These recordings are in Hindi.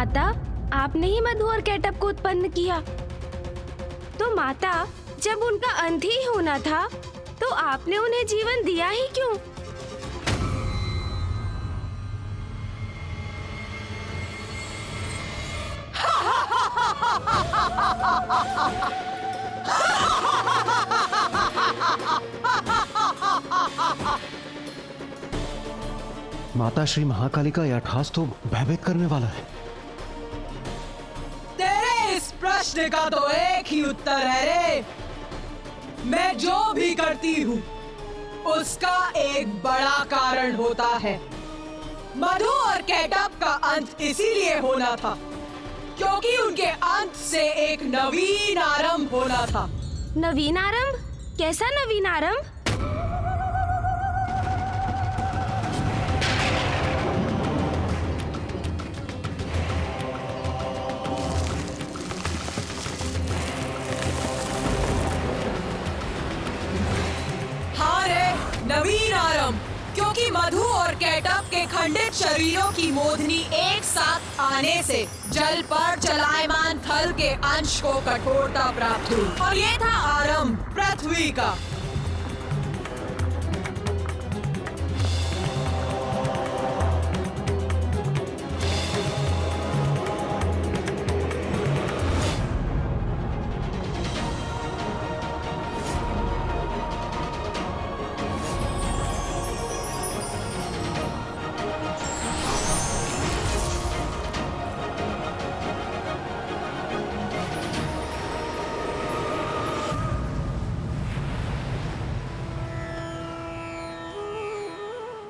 माता, आपने ही मधु और केटप को उत्पन्न किया। तो माता, जब उनका अंत ही होना था तो आपने उन्हें जीवन दिया ही क्यों? माता श्री महाकाली का यह अट्टहास तो भयभीत करने वाला है। तेरे इस प्रश्न का तो एक ही उत्तर है रे। मैं जो भी करती हूँ उसका एक बड़ा कारण होता है। मधु और केटप का अंत इसीलिए होना था क्योंकि उनके अंत से एक नवीन आरंभ होना था। नवीन आरंभ? कैसा नवीन आरंभ? हाँ रे, नवीन आरंभ। क्योंकि मधु और केटप के खंडित शरीरों की मोधनी एक साथ आने से जल पर चलायमान थल के अंश को कठोरता प्राप्त हुई और ये था आरंभ पृथ्वी का।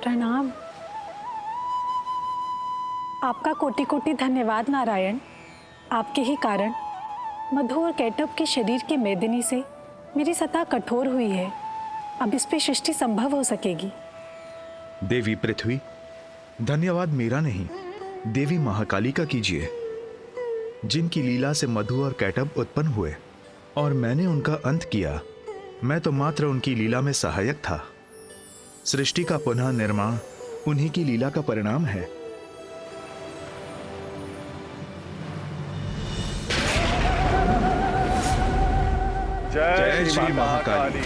प्रणाम। आपका कोटि कोटि धन्यवाद नारायण। आपके ही कारण मधु और केटप के शरीर के मेदिनी से मेरी सतह कठोर हुई है। अब इस पे सृष्टि संभव हो सकेगी। देवी पृथ्वी, धन्यवाद मेरा नहीं, देवी महाकाली का कीजिए, जिनकी लीला से मधु और केटप उत्पन्न हुए और मैंने उनका अंत किया। मैं तो मात्र उनकी लीला में सहायक था। सृष्टि का पुनः निर्माण उन्हीं की लीला का परिणाम है। जय श्री महाकाली।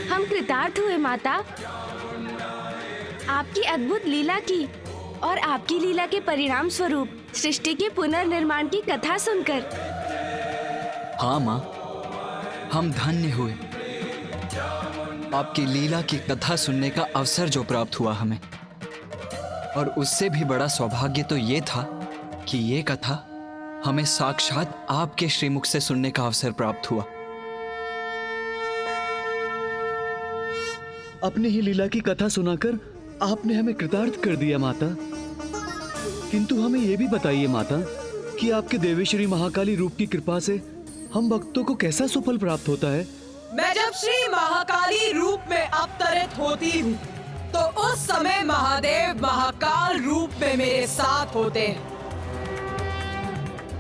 हम कृतार्थ हुए माता, आपकी अद्भुत लीला की और आपकी लीला के परिणाम स्वरूप सृष्टि के पुनर्निर्माण की कथा सुनकर। हाँ माँ, हम धन्य हुए। आपकी लीला की कथा सुनने का अवसर जो प्राप्त हुआ हमें, और उससे भी बड़ा सौभाग्य तो ये था कि ये कथा हमें साक्षात आपके श्रीमुख से सुनने का अवसर प्राप्त हुआ। अपनी ही लीला की कथा सुनाकर आपने हमें कृतार्थ कर दिया माता। किंतु हमें यह भी बताइए माता कि आपके देवी श्री महाकाली रूप की कृपा से हम भक्तों को कैसा सुफल प्राप्त होता है? मैं जब श्री महाकाली रूप में अवतरित होती हूँ तो उस समय महादेव महाकाल रूप में मेरे साथ होते हैं।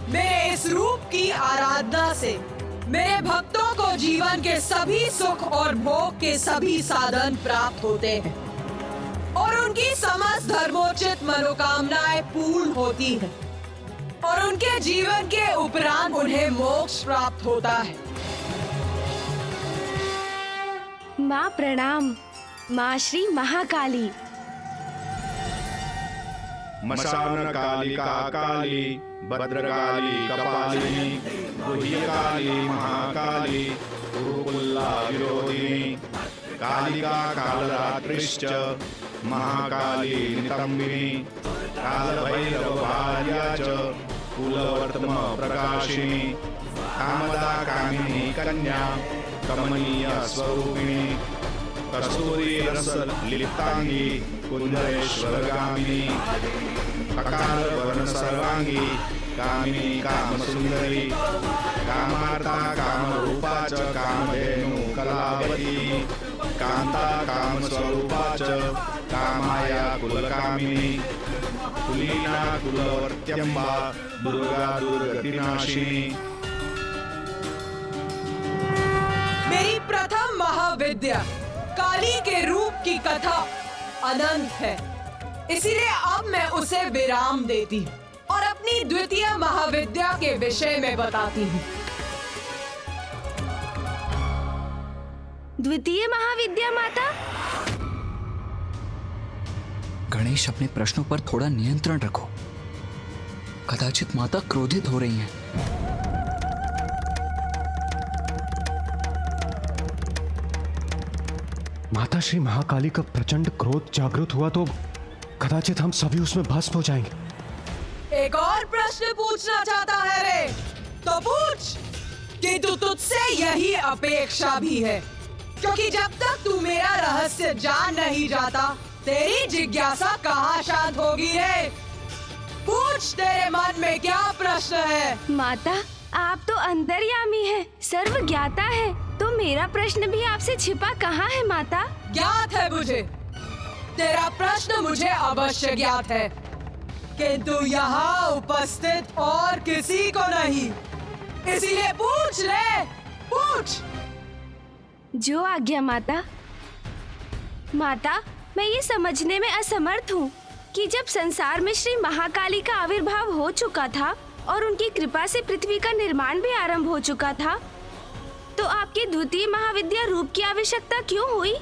मेरे इस रूप की आराधना से मेरे भक्तों को जीवन के सभी सुख और भोग के सभी साधन प्राप्त होते हैं और उनकी समस्त धर्मोचित मनोकामनाएं पूर्ण होती हैं और उनके जीवन के उपरांत उन्हें मोक्ष प्राप्त होता है। माँ प्रणाम, माँ श्री महाकाली। मशान कालिका काली, भद्रकाली कपालिनी, गुह्यकाली महाकाली, गुरुकुल्ला विरोधिनी, कालिका कालरात्रिश्च, महाकाली नितंबिनी, कालभैरवभार्या च, कुलवर्तम प्रकाशिनी, कामदा कामिनी कन्या, कमनीय स्वरूपिणी, कस्तूरी रस लिप्तांगी, कुंजरेश्वरगामिनी, ककार वर्ण सर्वांगी, कामिनी कामसुंदरी, कामार्ता कामरूपा च, कामधेनु कलावती, कांता कामस्वरूपा च, कामाया कुलकामिनी, कुलीना कुलवर्त्यंबा, दुर्गा दुर्गतिनाशिनी। मेरी प्रथम महाविद्या काली के रूप की कथा अनंत है, इसीलिए अब मैं उसे विराम देती हूँ और अपनी द्वितीय महाविद्या के विषय में बताती हूँ। द्वितीय महाविद्या माता? गणेश, अपने प्रश्नों पर थोड़ा नियंत्रण रखो। कदाचित माता क्रोधित हो रही हैं। माता श्री महाकाली का प्रचंड क्रोध जागृत हुआ तो कदाचित हम सभी उसमें भस्म हो जाएंगे। एक और प्रश्न पूछना चाहता है रे? तो पूछ, किंतु तुझसे यही अपेक्षा भी है, क्योंकि जब तक तू मेरा रहस्य जान नहीं जाता, तेरी जिज्ञासा कहाँ शांत होगी रे? पूछ, तेरे मन में क्या प्रश्न है? माता, आप तो अंतर्यामी हैं, सर्वज्ञाता है, तो मेरा प्रश्न भी आपसे छिपा कहाँ है माता? ज्ञात है मुझे, तेरा प्रश्न मुझे अवश्य ज्ञात है, किंतु यहाँ उपस्थित और किसी को नहीं, इसीलिए पूछ ले, पूछ। जो आज्ञा माता। माता, मैं ये समझने में असमर्थ हूँ कि जब संसार में श्री महाकाली का आविर्भाव हो चुका था और उनकी कृपा से पृथ्वी का निर्माण भी आरंभ हो चुका था, तो आपकी द्वितीय महाविद्या रूप की आवश्यकता क्यों हुई?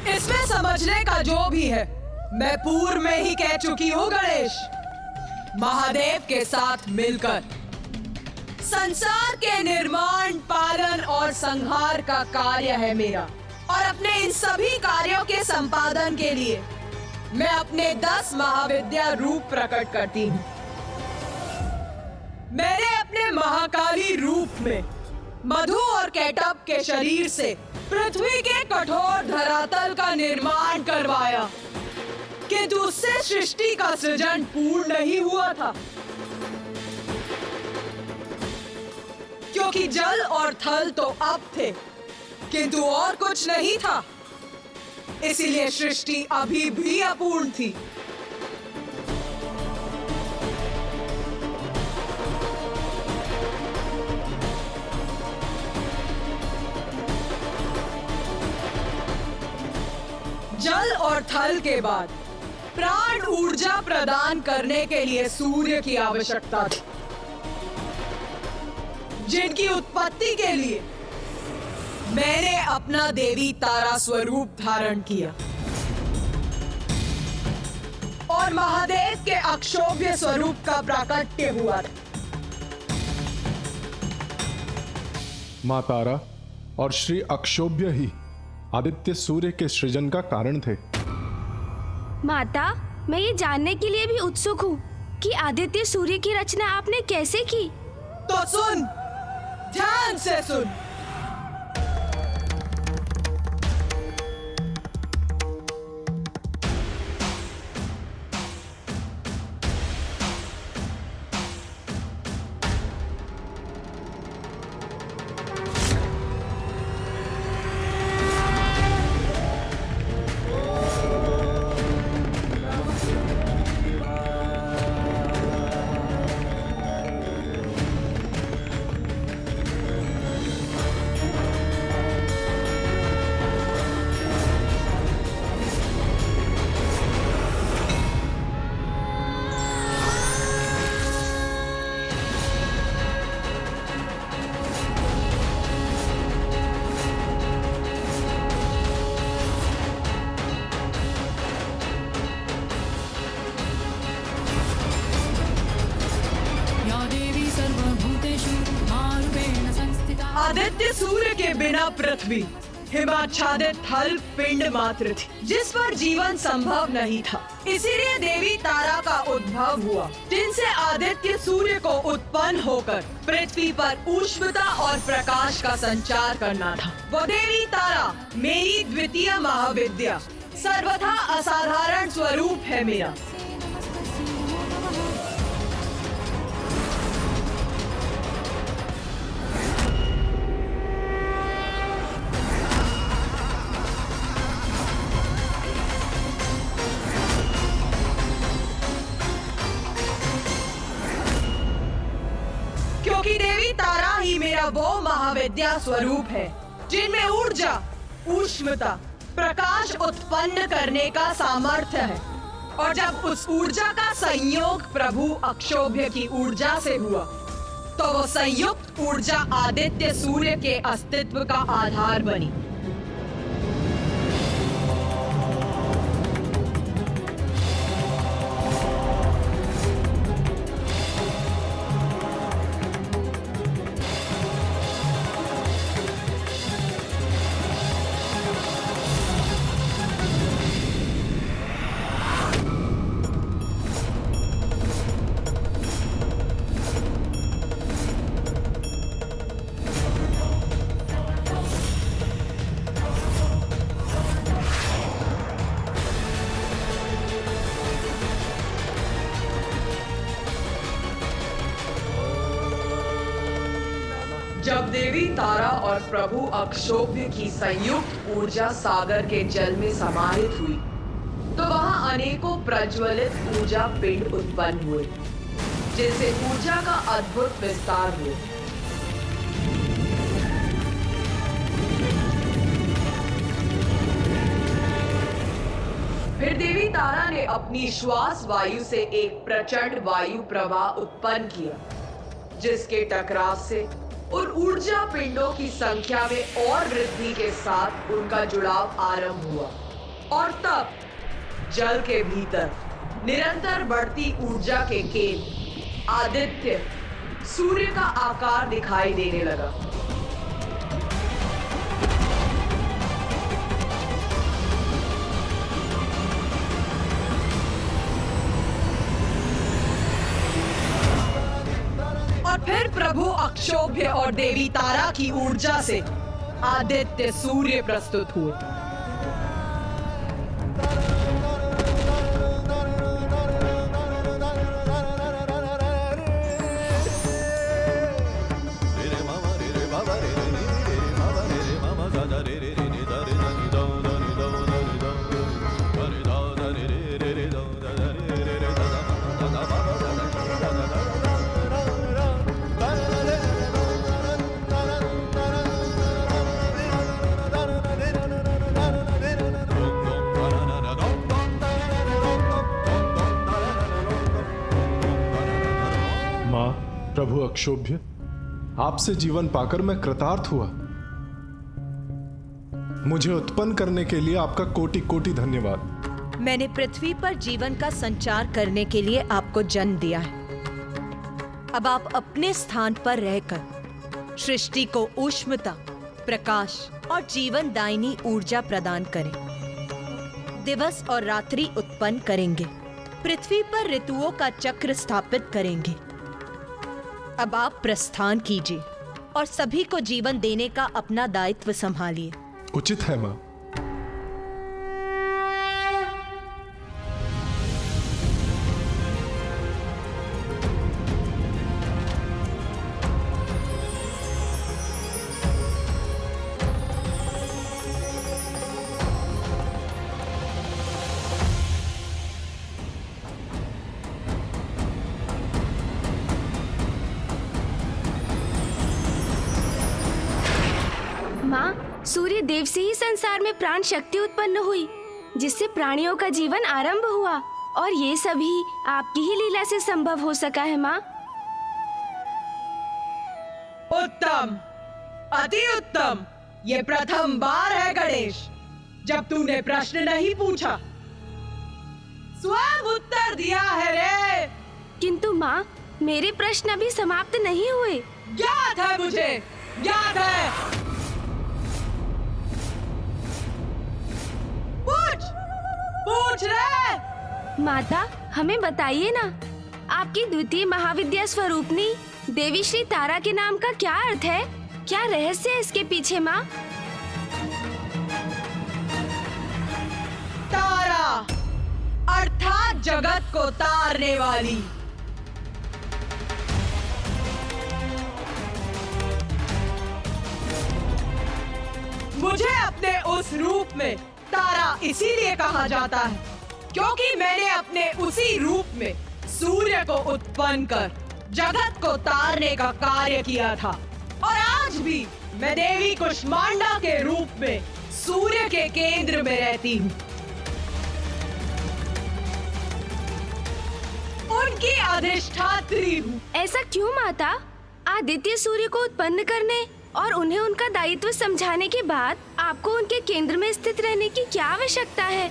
इसमें समझने का जो भी है, मैं पूर्व में ही कह चुकी हूँ गणेश। महादेव के साथ मिलकर संसार के निर्माण, पालन और संहार का कार्य है मेरा, और अपने इन सभी कार्यों के संपादन के लिए मैं अपने 10 महाविद्या रूप प्रकट करती हूँ। मैंने अपने महाकाली रूप में मधु और कैटब के शरीर से पृथ्वी के कठोर धरातल का निर्माण करवाया, किंतु उससे सृष्टि का सृजन पूर्ण नहीं हुआ था, क्योंकि जल और थल तो अब थे, किंतु और कुछ नहीं था, इसीलिए सृष्टि अभी भी अपूर्ण थी। जल और थल के बाद प्राण ऊर्जा प्रदान करने के लिए सूर्य की आवश्यकता थी, जिनकी उत्पत्ति के लिए मैंने अपना देवी तारा स्वरूप धारण किया और महादेव के अक्षोभ्य स्वरूप का प्राकट्य हुआ था। माँ तारा और श्री अक्षोभ्य ही आदित्य सूर्य के सृजन का कारण थे। माता, मैं ये जानने के लिए भी उत्सुक हूँ कि आदित्य सूर्य की रचना आपने कैसे की? तो सुन, ध्यान से सुन। आदित्य सूर्य के बिना पृथ्वी हिमाच्छादित थल पिंड मात्र थी, जिस पर जीवन संभव नहीं था। इसीलिए देवी तारा का उद्भव हुआ, जिनसे आदित्य सूर्य को उत्पन्न होकर पृथ्वी पर ऊष्मता और प्रकाश का संचार करना था। वो देवी तारा मेरी द्वितीय महाविद्या, सर्वथा असाधारण स्वरूप है मेरा। क्योंकि देवी तारा ही मेरा वो महाविद्या स्वरूप है जिनमें ऊर्जा, ऊष्मता, प्रकाश उत्पन्न करने का सामर्थ्य है। और जब उस ऊर्जा का संयोग प्रभु अक्षोभ्य की ऊर्जा से हुआ, तो वो संयुक्त ऊर्जा आदित्य सूर्य के अस्तित्व का आधार बनी। जब देवी तारा और प्रभु अक्षोभ्य की संयुक्त ऊर्जा सागर के जल में समाहित हुई, तो वहां अनेकों प्रज्वलित ऊर्जा पिंड उत्पन्न हुए, जिनसे ऊर्जा का अद्भुत विस्तार हुआ। फिर देवी तारा ने अपनी श्वास वायु से एक प्रचंड वायु प्रवाह उत्पन्न किया, जिसके टकराव से और ऊर्जा पिंडों की संख्या में और वृद्धि के साथ उनका जुड़ाव आरंभ हुआ। और तब जल के भीतर निरंतर बढ़ती ऊर्जा के केंद्र आदित्य सूर्य का आकार दिखाई देने लगा। और फिर प्रभु अक्षोभ्य और देवी तारा की ऊर्जा से आदित्य सूर्य प्रस्तुत हुए। प्रभु अक्षोभ्य, आपसे जीवन पाकर मैं कृतार्थ हुआ। मुझे उत्पन्न करने के लिए आपका कोटि कोटि धन्यवाद। मैंने पृथ्वी पर जीवन का संचार करने के लिए आपको जन्म दिया है। अब आप अपने स्थान पर रहकर सृष्टि को ऊष्मता, प्रकाश और जीवन दायिनी ऊर्जा प्रदान करें। दिवस और रात्रि उत्पन्न करेंगे, पृथ्वी पर ऋतुओं का चक्र स्थापित करेंगे। अब आप प्रस्थान कीजिए और सभी को जीवन देने का अपना दायित्व संभालिए। उचित है मां। माँ, सूर्य देव से ही संसार में प्राण शक्ति उत्पन्न हुई, जिससे प्राणियों का जीवन आरंभ हुआ, और ये सभी आपकी ही लीला से संभव हो सका है माँ। उत्तम, अति उत्तम। ये प्रथम बार है गणेश जब तूने प्रश्न नहीं पूछा, स्वयं उत्तर दिया है रे। किंतु माँ, मेरे प्रश्न अभी समाप्त नहीं हुए। ज्ञात है मुझे, ज्ञात है। पूछ रे। माता, हमें बताइए ना, आपकी द्वितीय महाविद्या स्वरूपनी देवी श्री तारा के नाम का क्या अर्थ है? क्या रहस्य है इसके पीछे माँ? तारा अर्थात जगत को तारने वाली। मुझे अपने उस रूप में तारा इसीलिए कहा जाता है क्योंकि मैंने अपने उसी रूप में सूर्य को उत्पन्न कर जगत को तारने का कार्य किया था। और आज भी मैं देवी कुष्मांडा के रूप में सूर्य के केंद्र में रहती हूँ। उनकी अधिष्ठात्री हूँ। ऐसा क्यों माता? आदित्य सूर्य को उत्पन्न करने और उन्हें उनका दायित्व समझाने के बाद आपको उनके केंद्र में स्थित रहने की क्या आवश्यकता है?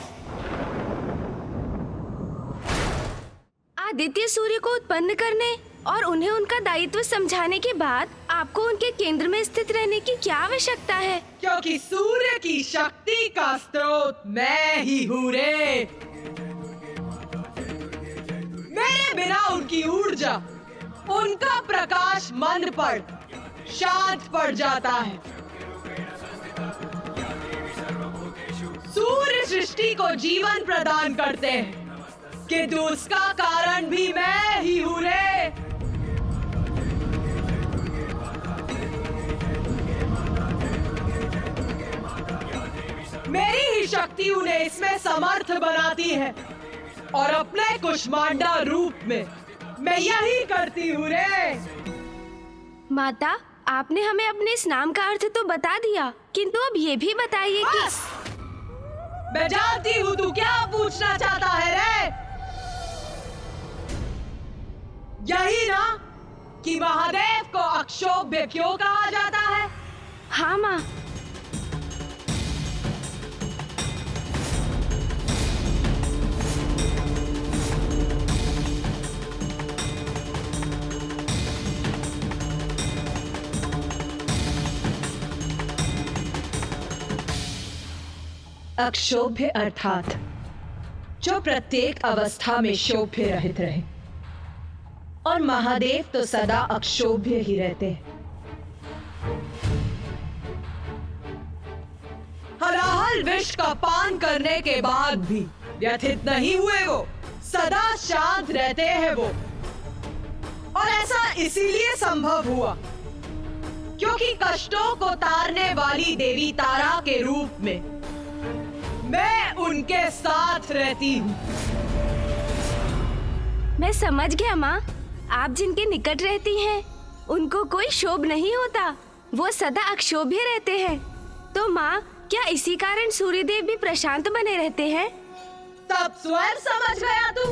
आदित्य सूर्य को उत्पन्न करने और उन्हें उनका दायित्व समझाने के बाद आपको उनके केंद्र में स्थित रहने की क्या आवश्यकता है? क्योंकि सूर्य की शक्ति का स्रोत मैं ही हूँ रे। मेरे बिना उनकी ऊर्जा, उनका प्रकाश मंद पड़, शांत पड़ जाता है। सूर्य सृष्टि को जीवन प्रदान करते हैं, किंतु उसका कारण भी मैं ही हूँ रे। मेरी ही शक्ति उन्हें इसमें समर्थ बनाती है और अपने कुष्मांडा रूप में मैं यही करती हूँ रे। माता, आपने हमें अपने इस नाम का अर्थ तो बता दिया, किंतु अब ये भी बताइए कि बस! मैं जानती हूँ तू क्या पूछना चाहता है रे। यही ना कि महादेव को अक्षोभ्य क्यों कहा जाता है? हाँ माँ। अक्षोभ्य अर्थात जो प्रत्येक अवस्था में शोभ्य रहित रहे, और महादेव तो सदा अक्षोभ्य ही रहते हैं। हलाहल विष का पान करने के बाद भी व्यथित नहीं हुए वो, सदा शांत रहते हैं वो। और ऐसा इसीलिए संभव हुआ क्योंकि कष्टों को तारने वाली देवी तारा के रूप में मैं उनके साथ रहती हूँ। मैं समझ गया माँ। आप जिनके निकट रहती हैं, उनको कोई क्षोभ नहीं होता, वो सदा अक्षोभ्य रहते हैं। तो माँ, क्या इसी कारण सूर्यदेव भी प्रशांत बने रहते हैं? तब स्वयं समझ गया तू।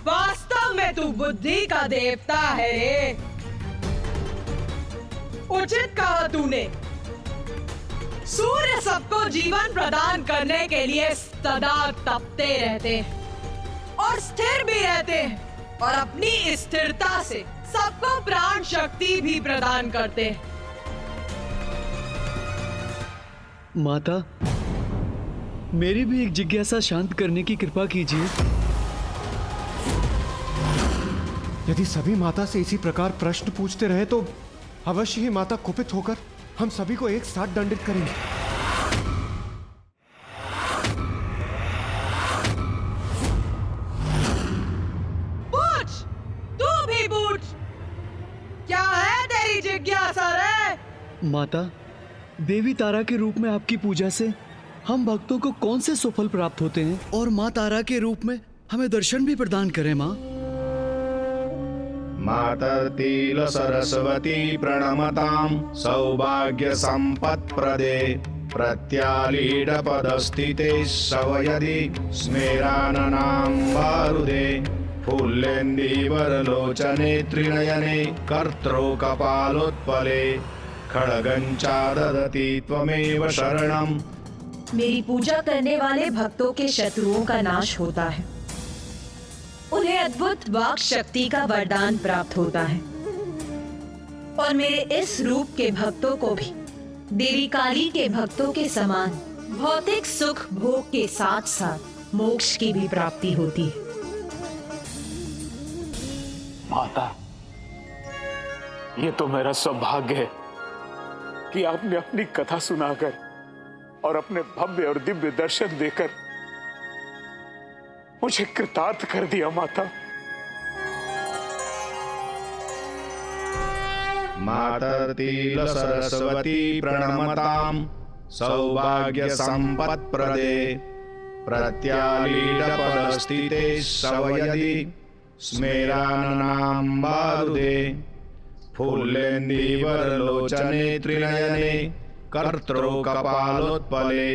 वास्तव में तू बुद्धि का देवता है रे। उचित कहा तूने। सूर्य सबको जीवन प्रदान करने के लिए सदा तपते रहते हैं और स्थिर भी रहते हैं, और अपनी स्थिरता से सबको प्राण शक्ति भी प्रदान करते हैं। माता, मेरी भी एक जिज्ञासा शांत करने की कृपा कीजिए। यदि सभी माता से इसी प्रकार प्रश्न पूछते रहे तो अवश्य ही माता कुपित होकर हम सभी को एक साथ दंडित करेंगे। पूछ, तू भी पूछ। क्या है तेरी जिज्ञासा रे? माता, देवी तारा के रूप में आपकी पूजा से हम भक्तों को कौन से सुफल प्राप्त होते हैं, और माँ तारा के रूप में हमें दर्शन भी प्रदान करें माँ। मातर्तिल सरस्वती प्रणमतां सौभाग्य संपत्प्रदे प्रत्यालीड पदस्थिते सवयदि स्मेराननां वारुदे फुल्लेन्दीवरलोचने त्रिनयने कर्त्रो कपालोत्पले खड्गञ्चा ददति त्वमेव शरणम्। मेरी पूजा करने वाले भक्तों के शत्रुओं का नाश होता है, उन्हें अद्भुत वाक शक्ति का वरदान प्राप्त होता है, और मेरे इस रूप के भक्तों को भी देवी काली के भक्तों के समान भौतिक सुख भोग के साथ साथ मोक्ष की भी प्राप्ति होती है। माता, ये तो मेरा सौभाग्य है कि आपने अपनी कथा सुनाकर और अपने भव्य और दिव्य दर्शन देकर मुझे कृतार्थ कर दिया माता। मातर्तिल सरस्वती प्रणमतां सौभाग्य संपत्प्रदे प्रत्यालीड पदस्थिते सवयदि स्मेराननां वारुदे फूलेन्दीवरलोचने त्रिनयने कर्त्रो कपालोत्पले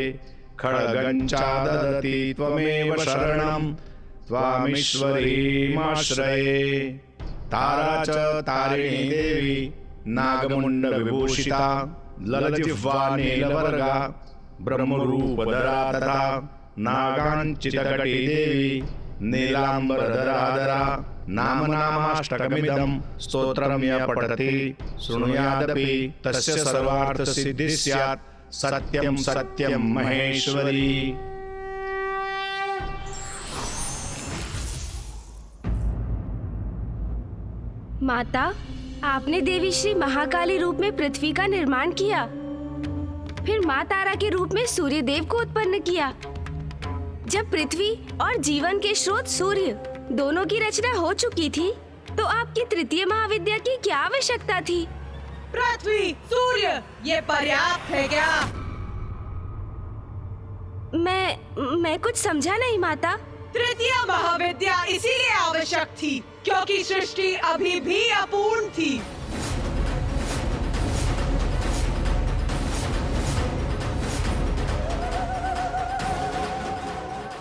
खड्गञ्चाददति त्वमेव शरणं त्वामीश्वरीमाश्रये। तारा च तारिणी देवी नागमुण्डविभूषिता ललजिह्वा नीलवर्गा ब्रह्मरूपधरा तथा नागाञ्चितकटी देवी नीलाम्बरधराधरा। नाम नामाष्टकमिदं स्तोत्रं यः पठति शृणुयादपि तस्य सर्वार्थसिद्धिः स्यात्। सत्यं सत्यं महेश्वरी। माता, आपने देवी श्री महाकाली रूप में पृथ्वी का निर्माण किया, फिर माँ तारा के रूप में सूर्य देव को उत्पन्न किया। जब पृथ्वी और जीवन के स्रोत सूर्य दोनों की रचना हो चुकी थी, तो आपकी तृतीय महाविद्या की क्या आवश्यकता थी? पृथ्वी, सूर्य, ये पर्याप्त है क्या? मैं कुछ समझा नहीं माता। तृतीय महाविद्या इसीलिए आवश्यक थी क्योंकि सृष्टि अभी भी अपूर्ण थी।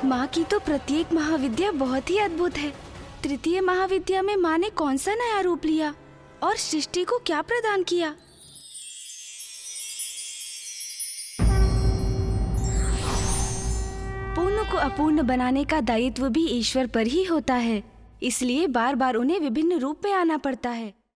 माँ की तो प्रत्येक महाविद्या बहुत ही अद्भुत है। तृतीय महाविद्या में माँ ने कौन सा नया रूप लिया और सृष्टि को क्या प्रदान किया? पूर्ण को अपूर्ण बनाने का दायित्व भी ईश्वर पर ही होता है, इसलिए बार बार उन्हें विभिन्न रूप में आना पड़ता है।